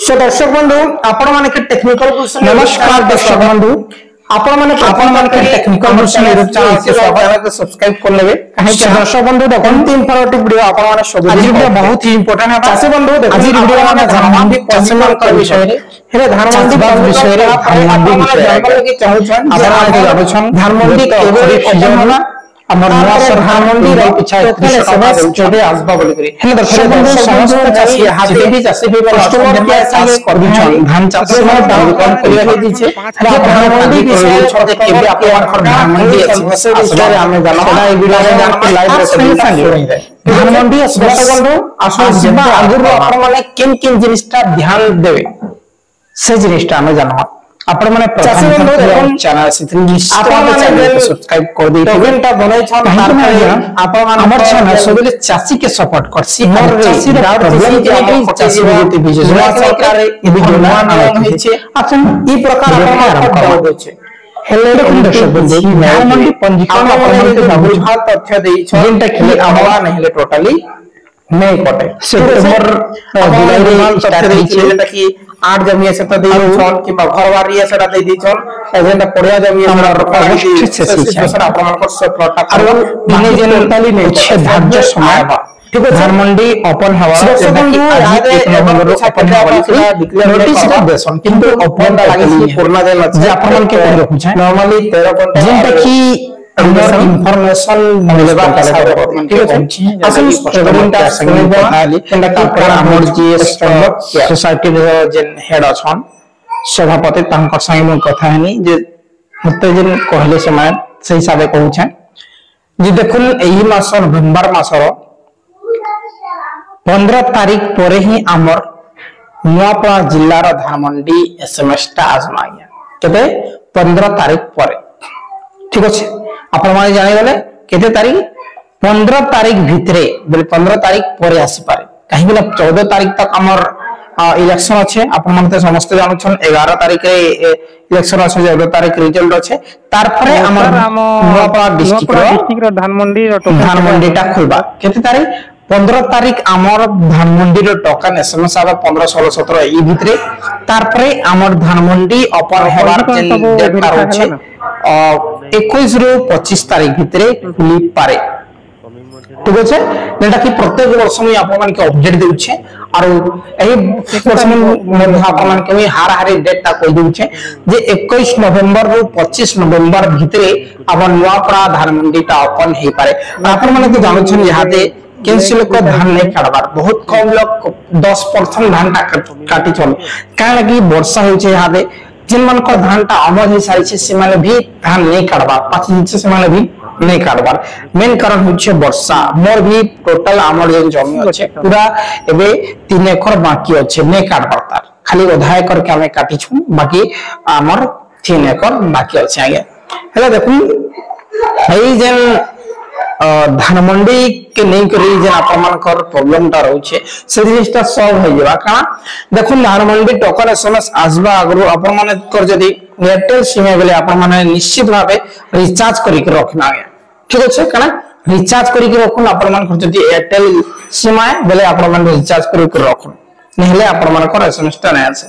सो दर्शक बंधु आपण माने के टेक्निकल क्वेश्चन नमस्कार दर्शक बंधु आपण माने के टेक्निकल क्वेश्चन यूट्यूब चैनल के चैनल को सब्सक्राइब कर लेबे काहे कि दर्शक बंधु देखो तीन इंफॉर्मेटिव वीडियो आपण माने सब आज वीडियो बहुत ही इंपोर्टेंट है चासी बंधु देखो आज वीडियो में धानमंडी पंजीकरण विषय रे हेले धानमंडी विषय रे धानमंडी विषय के चाहछन आपण माने जाबछन धानमंडी केबे ओपन होला हमर नया प्रधानमंत्री रे पिछा कृषक देउछे आसबा बोली करी हेले दर्शक बंधु समस्त चासी हाथे भी चासी भी कस्टमर के चाष करबी छन धान चाष में डाउन कम करिया हे दिछे हेले धानमंडी विषय रे केबे आपण खर धानमंडी आसबा रे हमें जाना सेटा ए वीडियो में जान के लाइव रे सुनी धानमंडी दर्शक बंधु आसबा आगुर आपण माने किन किन जिनिसटा ध्यान देबे से जिनिसटा हमें जाना आपण माने प्रथम चैनल से आपण माने सब्सक्राइब कर दी टोकनटा बनाई छन आपण माने हमर चैनल सबले चासी के सपोर्ट करसी हमर चासी रे प्रॉब्लम के चासी बिजती बिजनेस सरकार ए वीडियो ना होई छै अच्छा ई प्रकार आपण दे छै हेले दर्शक बंधु धानमंडी पंजीकरण आपण माने डबल तथ्य देई छ जेंटा कि आमवा नहिले टोटली नहीं कटे सेप्टेम्बर जुलाई रे स्टार्ट होई छै जेंटा कि 8 जमिया से त देई छन कि घरवारी सेटा देई दी छन एजेंटा पड़िया जमिया हमर अगस्त से सिचुएशन आपण को सब प्लॉट आरो माने जे टोटली नहीं छै धार्य समय बा ठीक है धानमंडी ओपन हवा जेंटा कि आज 1 नवंबर रो ओपन हवा डिक्लेयर नोटिस देसन किंतु ओपन लागली पूर्ण दिन जे आपण के कहि रखु छै नॉर्मली 13 घंटा जेंटा कि अंदर इंफॉर्मेशन मिलबा ठीक है असल स्टूडेंट संगे आली एंड का हमर जीएस सोसाइटी रो जेन हेड अछन सभापति तांकर संगे मन कथा हनी जे मते जेन कहले समय सही हिसाबे कहू छै जे देखुन एही मास नवंबर मासरो 15 तारीख परे ही हमर नुआपड़ा जिल्ला रो धानमंडी एसएमएस टा आजमा गया केते 15 तारीख परे ठीक अछि आपण माने जानि गले केते तारीख 15 तारीख भितरे बोले 15 तारीख परे आसी पारे काहे बिना 14 तारीख तक हमर इलेक्शन अछि आपण मानते समस्त जानु छन 11 तारीख रे इलेक्शन अछि 14 तारीख रिजल्ट अछि तार परे हमर नवापड़ा डिस्ट्रिक्ट रो धानमंडी टा खुलबा केते तारीख 15 तारीख हमर धानमंडी रो टोकन एसएमएस आबा 15 16 17 ई भितरे तार परे हमर धानमंडी ओपन हेबार जेन डेट अछि 21 रो 25 तारीख भितरे खुली पारे ठीक আছে যেটা কি প্রত্যেক বর্ষ আমি আপনাকে আপডেট দেউছে আর এই বর্ষ মধ্যে আপনাকে হার হারি ডেটটা কই দেউছে যে 21 নভেম্বর রু 25 নভেম্বর ভিতরে আপন নয়াপড়া ধানমন্ডিটা ওপেন হেই পারে আপন মানে তো জানুছেন ইহাতে কেনসি লোক ধান নাই কাটবার বহুত কম লোক 10% ধানটা কাটি চল কারণ কি বর্ষা হইছে ইহাতে जिन मन को धान ता अमर ही सारी छे से माने भी धान नहीं काटबा पाछ दिन से माने भी नहीं काटबार मेन कारण होचे वर्षा मोर भी टोटल अमर जे जमी अछि पूरा एबे 3 एकड़ बाकी अछि नहीं काटबार तार खाली आधा एकड़ के हमें काटी छु बाकी अमर 3 एकड़ बाकी अछि आगे हेला देखु एई जेन धानमंडी के नहीं करी जे आपण मानकर प्रॉब्लम ता रहउछे से जिनिसटा सॉल्व हो जेबा का देखु धानमंडी टोकन एसएमएस आजबा अगरु आपण माने कर जदी एयरटेल सिम बेले आपण माने निश्चित भाबे रिचार्ज करी के रखना है ठीक अछि कना रिचार्ज करी के रखुन आपण मानकर जदी एयरटेल सिम आए बेले आपण माने रिचार्ज करी के रखुन नहले आपण मानकर एसएमएस ता नै आसे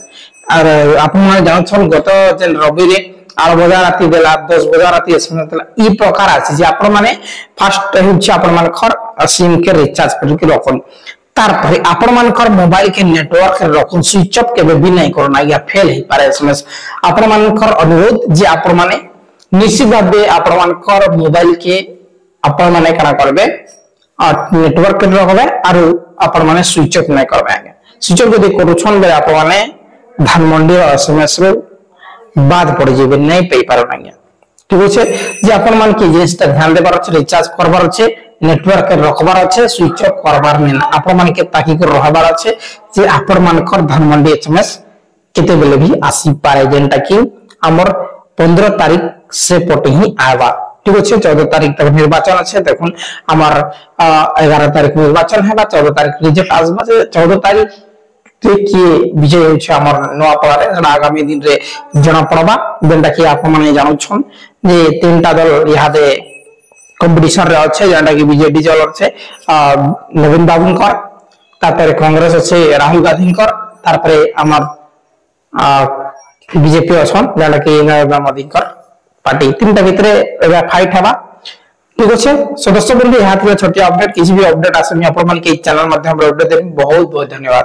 और आपण माने जान छन गत जे रवि रे 8 बजे राती देला 10 बजे राती एसएमएस देला ई प्रकार आसी जे आपण माने फास्ट होछि आपण मानकर सिम के रिचार्ज करी के रखुन तार पर आपण मानकर मोबाइल के नेटवर्क रखुन स्विच ऑफ केबे भी नहीं करना या फेल ही पारे एसएमएस आपण मानकर अनुरोध जे आपण माने निश्चित भाबे आपण मानकर मोबाइल के आपण माने करा करबे नेटवर्क के रखबे आरो आपण माने स्विच ऑफ नहीं करबे स्विच ऑफ जदी करू छन बे आपण माने धानमंडी एसएमएस रो बाद पड़ जेबे नहीं पई पारो ना ठीक अछि जे आपण मान के जिनिस त ध्यान देबार अछि रिचार्ज करबार अछि नेटवर्क रखबार अछि स्विच ऑफ करबार नै आपण मान के ताकि कर रहबार अछि जे आपण मान कर धानमंडी एसएमएस केते बेले भी आसी पारे जेंटा कि हमर 15 तारीख से पटे ही आवा ठीक अछि 14 तारीख तक निर्वाचन अछि देखुन हमर 11 तारीख निर्वाचन हेबा 14 तारीख रिजल्ट आजबा 14 तारीख किए विजय होछ हमर नवापड़ा रे आगामी दिन रे जना पड़बा जेंटा कि आप माने जानु छन जे तीनटा दल इहादे कंपटीशन रे अछि जेंटा कि बीजेडी दल अछि नवीन बाबूकर तापर कांग्रेस अछि राहुल गांधीकर तारपरे हमर बीजेपी अछन जाना कि नरेंद्र मोदी कर पार्टी तीनटा भितरे एबा फाइट हवा ठीक अच्छे सदस्य बंधु यहाँ छोटी अपडेट किसी भी अपडेट आसनी अपन मान के चैनल माध्यम अपडेट देबी बहुत बहुत धन्यवाद।